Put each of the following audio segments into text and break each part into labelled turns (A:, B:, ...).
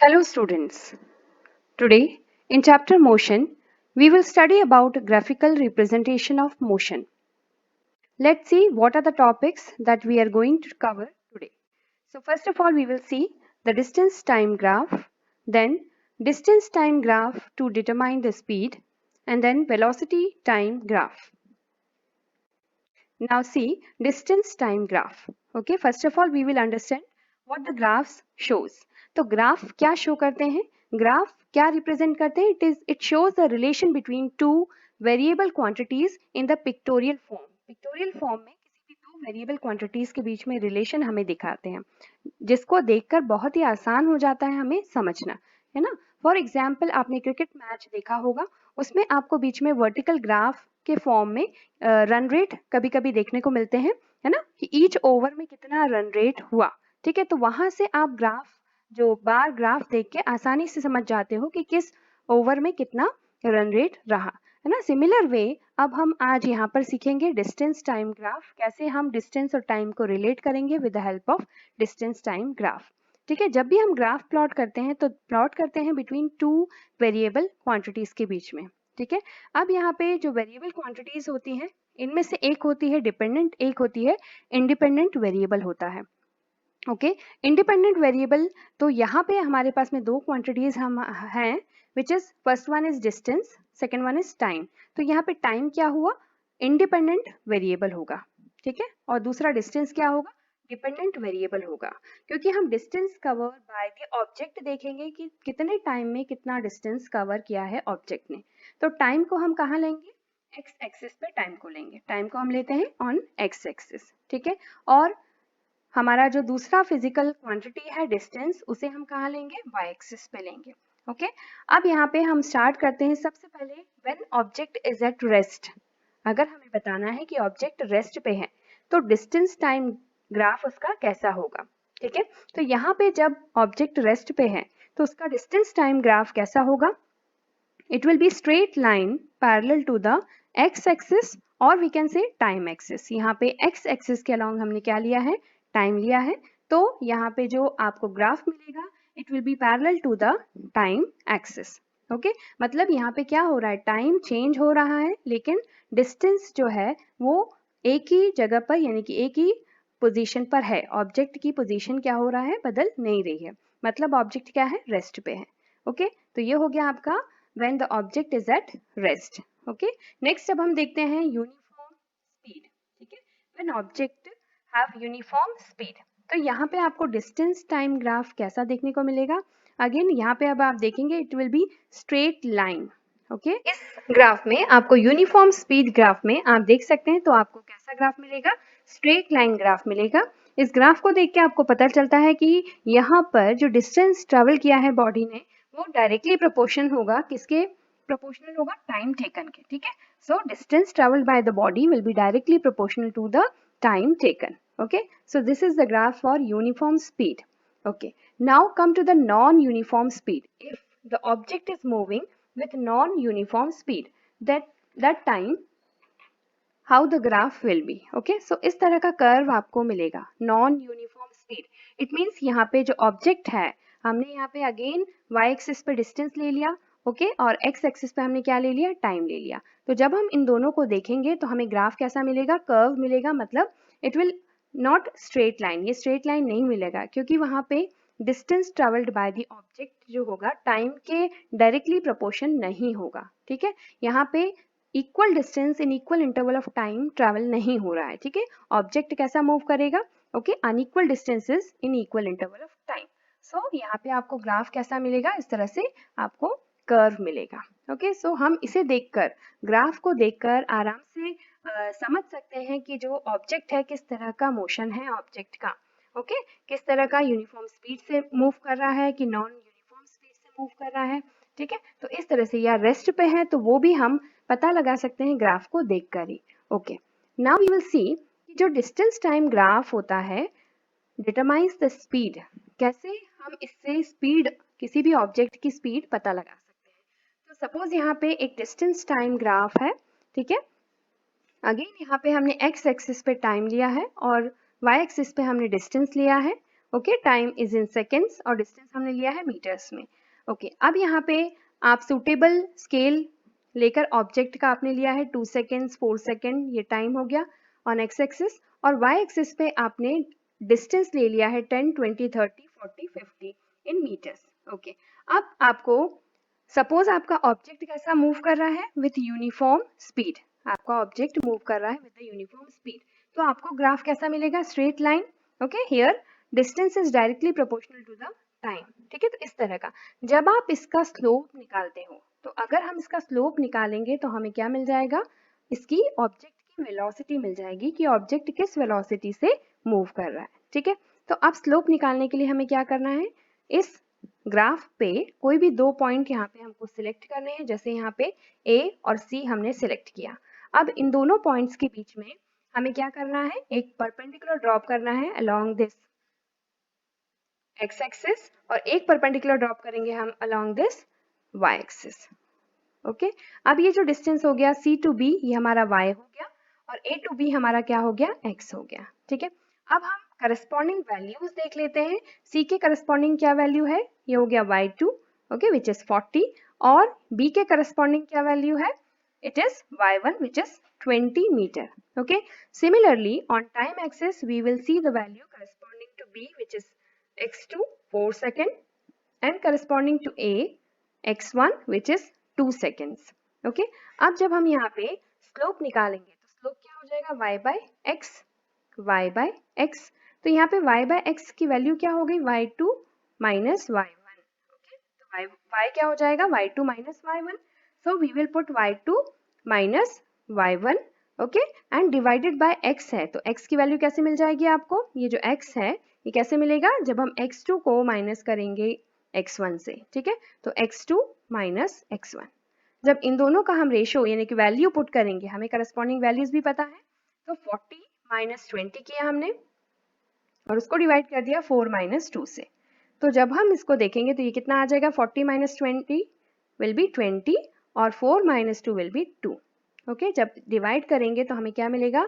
A: Hello students. Today in chapter motion we will study about graphical representation of motion. Let's see what are the topics that we are going to cover today. So first of all we will see the distance time graph, then distance time graph to determine the speed, and then velocity time graph. Now see distance time graph. Okay, first of all we will understand what the graphs shows. तो graph क्या show करते हैं? Graph क्या represent करते हैं? It shows the relation between two variable quantities in the pictorial form. Pictorial form में किसी भी दो वेरिएबल क्वांटिटीज के बीच में रिलेशन हमें दिखाते हैं, जिसको देखकर बहुत ही आसान हो जाता है हमें समझना, है ना. फॉर एग्जाम्पल आपने क्रिकेट मैच देखा होगा, उसमें आपको बीच में वर्टिकल ग्राफ के फॉर्म में रन रेट कभी कभी देखने को मिलते हैं, है ना, कि ईच ओवर में कितना रन रेट हुआ. ठीक है, तो वहां से आप ग्राफ जो बार ग्राफ देख के आसानी से समझ जाते हो कि किस ओवर में कितना रन रेट रहा, है ना. सिमिलर वे अब हम आज यहाँ पर सीखेंगे डिस्टेंस टाइम ग्राफ, कैसे हम डिस्टेंस और टाइम को रिलेट करेंगे with the help of distance time graph. ठीक है, जब भी हम ग्राफ प्लॉट करते हैं तो प्लॉट करते हैं बिटवीन टू वेरिएबल क्वांटिटीज के बीच में. ठीक है, अब यहाँ पे जो वेरिएबल क्वांटिटीज होती हैं इनमें से एक होती है डिपेंडेंट, एक होती है इंडिपेंडेंट वेरिएबल होता है. ओके, इंडिपेंडेंट वेरिएबल, तो यहाँ पे हमारे पास में दो क्वांटिटीज हम हैं, which is first one is distance, second one is time. तो यहाँ पे टाइम क्या हुआ? इंडिपेंडेंट वेरिएबल होगा. ठीक है, और दूसरा डिस्टेंस क्या होगा? डिपेंडेंट वेरिएबल होगा, क्योंकि हम distance cover by the object देखेंगे कि कितने टाइम में कितना डिस्टेंस कवर किया है ऑब्जेक्ट ने. तो टाइम को हम कहाँ लेंगे? एक्स एक्सिस पे टाइम को लेंगे. टाइम को हम लेते हैं ऑन एक्स एक्सिस. ठीक है, और हमारा जो दूसरा फिजिकल क्वांटिटी है डिस्टेंस, उसे हम कहाँ लेंगे? वाई एक्सिस पे लेंगे. ओके, अब यहाँ पे हम स्टार्ट करते हैं. सबसे पहले when object is at rest, अगर हमें बताना है कि ऑब्जेक्ट रेस्ट पे है तो डिस्टेंस टाइम ग्राफ उसका कैसा होगा. ठीक है, तो यहाँ पे जब ऑब्जेक्ट रेस्ट पे है तो उसका डिस्टेंस टाइम ग्राफ कैसा होगा? It will be straight line parallel to the x axis और we can say time axis. यहाँ पे x axis के along हमने क्या लिया है? टाइम लिया है. तो यहाँ पे जो आपको ग्राफ मिलेगा it will be parallel to the time axis. Okay, मतलब यहाँ पे क्या हो रहा है? टाइम चेंज हो रहा है लेकिन डिस्टेंस जो है वो एक ही जगह पर, यानी कि एक ही पोजीशन पर है. ऑब्जेक्ट की पोजीशन क्या हो रहा है? बदल नहीं रही है. मतलब ऑब्जेक्ट क्या है? रेस्ट पे है. ओके, तो ये हो गया आपका when the object is at rest. Okay, next अब हम देखते हैं uniform speed. ठीक है, when object have uniform speed, तो यहाँ पे आपको distance time graph कैसा देखने को मिलेगा? अगेन यहाँ पे अब आप देखेंगे it will be straight line. Okay, इस ग्राफ में आपको यूनिफॉर्म स्पीड ग्राफ में आप देख सकते हैं, तो आपको कैसा ग्राफ मिलेगा? स्ट्रेट लाइन ग्राफ मिलेगा. इस ग्राफ को देख के आपको पता चलता है कि यहाँ पर जो डिस्टेंस ट्रेवल किया है बॉडी ने वो डायरेक्टली प्रोपोर्शनल होगा, किसके प्रोपोर्शनल होगा? टाइम टेकन के. ठीक है, so distance travelled by the body will be directly proportional to the time taken. Okay, so this is the graph for uniform speed. Okay, now come to the non-uniform speed. If the object is moving with non-uniform speed, that time how the graph will be. Okay, so इस तरह का curve आपको मिलेगा. Non-uniform speed, it means यहाँ पे जो object है हमने यहाँ पे अगेन y एक्सिस पे डिस्टेंस ले लिया. ओके, और x एक्सिस पे हमने क्या ले लिया? टाइम ले लिया. तो जब हम इन दोनों को देखेंगे तो हमें ग्राफ कैसा मिलेगा? कर्व मिलेगा. मतलब it will not straight line, ये स्ट्रेट लाइन नहीं मिलेगा, क्योंकि वहां पे distance travelled by the object जो होगा टाइम के डायरेक्टली प्रोपोर्शन नहीं होगा. ठीक है, यहाँ पे equal distance in equal interval of time travel नहीं हो रहा है. ठीक है, ऑब्जेक्ट कैसा मूव करेगा? Okay, unequal distances in equal interval of time. So यहाँ पे आपको ग्राफ कैसा मिलेगा? इस तरह से आपको कर्व मिलेगा. ओके, सो हम इसे देखकर, ग्राफ को देखकर आराम से समझ सकते हैं कि जो ऑब्जेक्ट है किस तरह का मोशन है ऑब्जेक्ट का. ओके, किस तरह का यूनिफॉर्म स्पीड से मूव कर रहा है कि नॉन यूनिफॉर्म स्पीड से मूव कर रहा है. ठीक है, तो इस तरह से, या रेस्ट पे है तो वो भी हम पता लगा सकते हैं ग्राफ को देखकर ही. Okay, now we will see कि जो डिस्टेंस टाइम ग्राफ होता है डिटरमाइंस द स्पीड. कैसे हम इससे स्पीड, किसी भी ऑब्जेक्ट की स्पीड पता लगा सकते हैं. तो सपोज यहाँ पे एक डिस्टेंस टाइम ग्राफ है. ठीक है, अगेन यहाँ पे हमने x एक्सिस पे टाइम लिया है और y एक्सिस पे हमने डिस्टेंस लिया है. Okay, time is in seconds और डिस्टेंस हमने लिया है मीटर्स में। ओके, अब यहाँ पे आप सुटेबल स्केल लेकर ऑब्जेक्ट का आपने लिया है 2 सेकेंड्स 4 सेकेंड, ये टाइम हो गया ऑन एक्स एक्सिस, और वाई एक्सिस पे आपने डिस्टेंस ले लिया है 10, 20, 30, 40, 50 इन मीटर्स। ओके, अब आपको सपोज आपका ऑब्जेक्ट कैसा मूव कर रहा है विथ यूनिफॉर्म स्पीड, आपका ऑब्जेक्ट मूव कर रहा है विद यूनिफॉर्म स्पीड, तो आपको ग्राफ कैसा मिलेगा, straight line. Okay, here distance is directly proportional to the time. ठीक है, तो इस तरह का जब आप इसका स्लोप निकालते हो, तो अगर हम इसका स्लोप निकालेंगे तो हमें क्या मिल जाएगा, इसकी ऑब्जेक्ट की वेलोसिटी मिल जाएगी कि ऑब्जेक्ट किस वेलोसिटी से मूव कर रहा है। ठीक है, तो अब स्लोप निकालने के लिए हमें क्या करना है, इस ग्राफ पे कोई भी दो पॉइंट यहाँ पे हमको सिलेक्ट करने हैं, जैसे यहाँ पे A और C हमने सिलेक्ट किया। अब इन दोनों पॉइंट्स के बीच में हमें क्या करना है, एक परपेंडिकुलर ड्रॉप करना है अलोंग दिस x एक्सिस और एक परपेंडिकुलर ड्रॉप करेंगे हम along this y axis. Okay, अब ये जो डिस्टेंस हो गया C to B, ये हमारा y हो गया, और A to B हमारा क्या हो गया, x हो गया। ठीक है, अब हम करस्पॉन्डिंग वैल्यूज देख लेते हैं। C के करस्पॉन्डिंग क्या वैल्यू है, ये हो गया y2, ओके, विच इज 40, और B के करस्पॉन्डिंग क्या वैल्यू है, it is y1 which is 20 meter. Okay, similarly on time axis we will see the value corresponding to B which is x2 4 second and corresponding to A x1 which is 2 seconds. Okay, अब जब हम यहाँ पे slope निकालेंगे तो slope क्या हो जाएगा, y by x, y by x, तो यहाँ पे y by x की वैल्यू क्या हो गई, y2 minus y1. Okay, तो y क्या हो जाएगा, y2 minus y1, so we will put y2 minus y1, okay, and divided by x है, तो x की वैल्यू कैसे मिल जाएगी आपको, ये जो x है ये कैसे मिलेगा, जब हम x2 को माइनस करेंगे x1 से। ठीक है, तो x2 माइनस x1, जब इन दोनों का हम रेशो यानी कि वैल्यू पुट करेंगे, हमें करस्पॉन्डिंग वैल्यूज भी पता है, तो 40 माइनस 20 किया हमने और उसको डिवाइड कर दिया 4 माइनस 2 से, तो जब हम इसको देखेंगे तो ये कितना आ जाएगा, 40 माइनस 20 विल बी 20 और 4 माइनस 2 विल बी 2। ओके, जब डिवाइड करेंगे तो हमें क्या मिलेगा,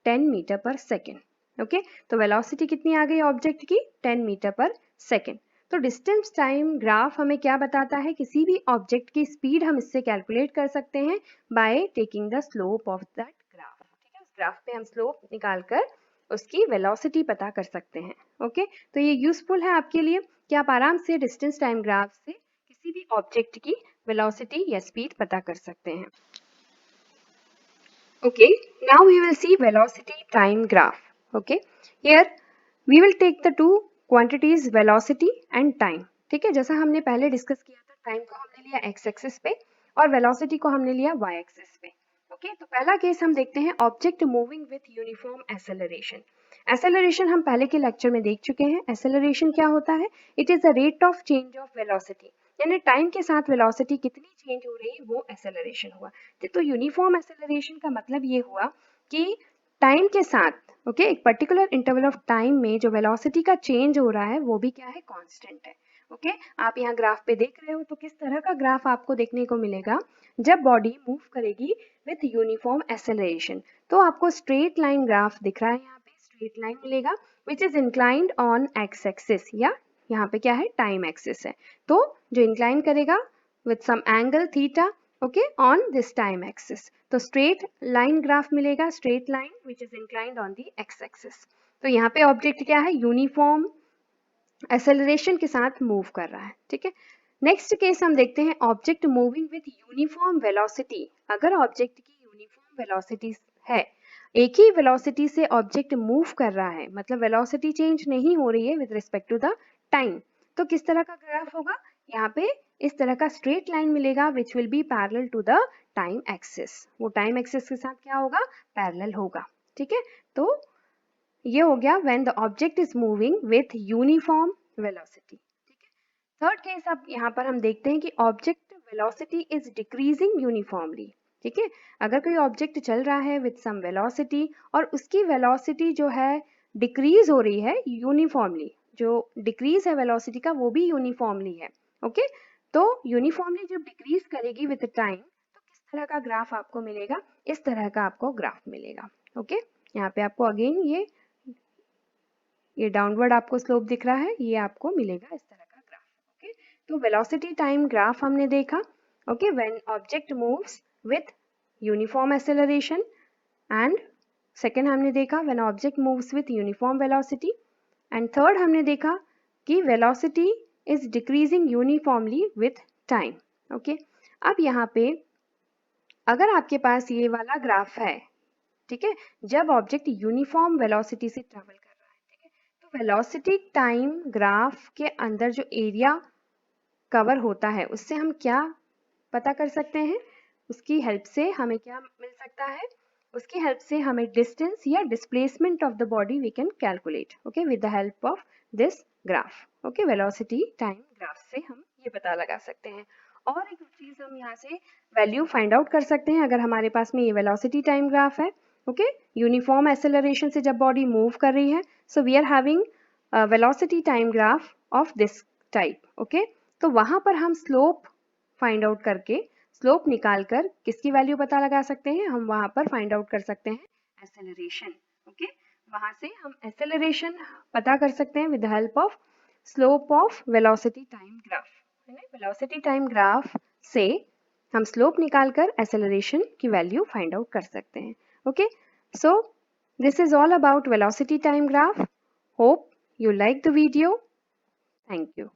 A: 10 मीटर पर सेकेंड। ओके, तो वेलोसिटी कितनी आ गई ऑब्जेक्ट की, 10 मीटर पर सेकेंड। तो डिस्टेंस टाइम ग्राफ हमें क्या बताता है, किसी भी ऑब्जेक्ट की स्पीड हम इससे कैलकुलेट कर सकते हैं by taking the slope of that graph. ठीक है, उस ग्राफ पे हम स्लोप निकाल कर उसकी वेलोसिटी पता कर सकते हैं। ओके, तो ये यूजफुल है आपके लिए कि आप आराम से डिस्टेंस टाइम ग्राफ से किसी भी ऑब्जेक्ट की वेलोसिटी या स्पीड पता कर सकते हैं। Okay, now we will see velocity time graph. Okay, here we will take the two quantities velocity and time. ठीक है, जैसा हमने पहले डिस्कस किया था, टाइम को हमने लिया x एक्सिस पे और वेलोसिटी को हमने लिया y एक्सिस पे। ओके, तो पहला केस हम देखते हैं, object moving with uniform acceleration. Acceleration हम पहले के लेक्चर में देख चुके हैं। एक्सेलरेशन क्या होता है, it is the rate of change of velocity, यानी टाइम के साथ वेलोसिटी कितनी चेंज हो रही है वो एक्सेलरेशन हुआ। तो यूनिफॉर्म एक्सेलरेशन का मतलब ये हुआ कि टाइम के साथ ओके एक पर्टिकुलर इंटरवल ऑफ टाइम में जो वेलोसिटी का चेंज हो रहा है वो भी क्या है, कांस्टेंट है। ओके, आप यहाँ ग्राफ पे देख रहे हो, तो किस तरह का ग्राफ आपको देखने को मिलेगा, जब बॉडी मूव करेगी विथ यूनिफॉर्म एक्सेलरेशन, तो आपको स्ट्रेट लाइन ग्राफ दिख रहा है, यहाँ पे स्ट्रेट लाइन मिलेगा विच is inclined on x axis, या यहाँ पे क्या है, टाइम एक्सिस है, तो जो इंक्लाइन करेगा with some angle theta okay on this time axis, तो स्ट्रेट लाइन ग्राफ मिलेगा, straight line which is inclined on the x axis. तो यहाँ पे ऑब्जेक्ट क्या है, यूनिफॉर्म एक्सेलरेशन के साथ मूव कर रहा है। ठीक है, नेक्स्ट केस हम देखते हैं, object moving with uniform velocity. अगर ऑब्जेक्ट की यूनिफॉर्म वेलोसिटी है, एक ही वेलोसिटी से ऑब्जेक्ट मूव कर रहा है, मतलब वेलोसिटी चेंज नहीं हो रही है with respect to the time, तो किस तरह का ग्राफ होगा, यहाँ पे इस तरह का स्ट्रेट लाइन मिलेगा which will be parallel to the time axis, वो टाइम एक्सिस के साथ क्या होगा, पैरेलल होगा। ठीक है, तो ये हो गया when the object is moving with uniform velocity. ठीक है, थर्ड केस अब यहाँ पर हम देखते हैं कि object velocity is decreasing uniformly. ठीक है, अगर कोई ऑब्जेक्ट चल रहा है विथ सम वेलोसिटी और उसकी वेलोसिटी जो है डिक्रीज हो रही है यूनिफॉर्मली, जो डिक्रीज है वेलोसिटी का वो भी यूनिफॉर्मली है। ओके, तो यूनिफॉर्मली जब डिक्रीज करेगी विथ टाइम तो किस तरह का ग्राफ आपको मिलेगा, इस तरह का आपको ग्राफ मिलेगा। ओके, यहाँ पे आपको अगेन ये ये डाउनवर्ड आपको स्लोप दिख रहा है, ये आपको मिलेगा इस तरह का ग्राफ। ओके, तो वेलोसिटी टाइम ग्राफ हमने देखा। Okay, when object moves with uniform acceleration, and second हमने देखा when object moves with uniform velocity, and third हमने देखा कि velocity is decreasing uniformly with time. Okay, अब यहाँ पे अगर आपके पास ये वाला ग्राफ है, ठीक है, जब ऑब्जेक्ट यूनिफॉर्म वेलोसिटी से ट्रेवल कर रहा है, ठीक है, तो वेलोसिटी टाइम ग्राफ के अंदर जो एरिया कवर होता है उससे हम क्या पता कर सकते हैं, उसकी हेल्प से हमें क्या मिल सकता है, उसकी हेल्प से हमें डिस्टेंस या displacement of the body we can calculate, okay, with the help of this graph. Okay, velocity time graph से हम ये पता लगा सकते हैं। और एक चीज हम यहाँ से वैल्यू फाइंड आउट कर सकते हैं अगर हमारे पास में ये वेलोसिटी टाइम ग्राफ है। ओके, यूनिफॉर्म एक्सेलरेशन से जब बॉडी मूव कर रही है, so we are having velocity time graph of this type. Okay, तो वहां पर हम स्लोप फाइंड आउट करके, स्लोप निकाल कर किसकी वैल्यू पता लगा सकते हैं, हम वहां पर फाइंड आउट कर सकते हैं एक्सेलरेशन। ओके, वहां से हम एक्सेलरेशन पता कर सकते हैं with help of slope of velocity time graph. Velocity time graph से हम स्लोप निकालकर एक्सेलरेशन की वैल्यू फाइंड आउट कर सकते हैं। Okay, so this is all about velocity time graph. Hope you like the video. Thank you.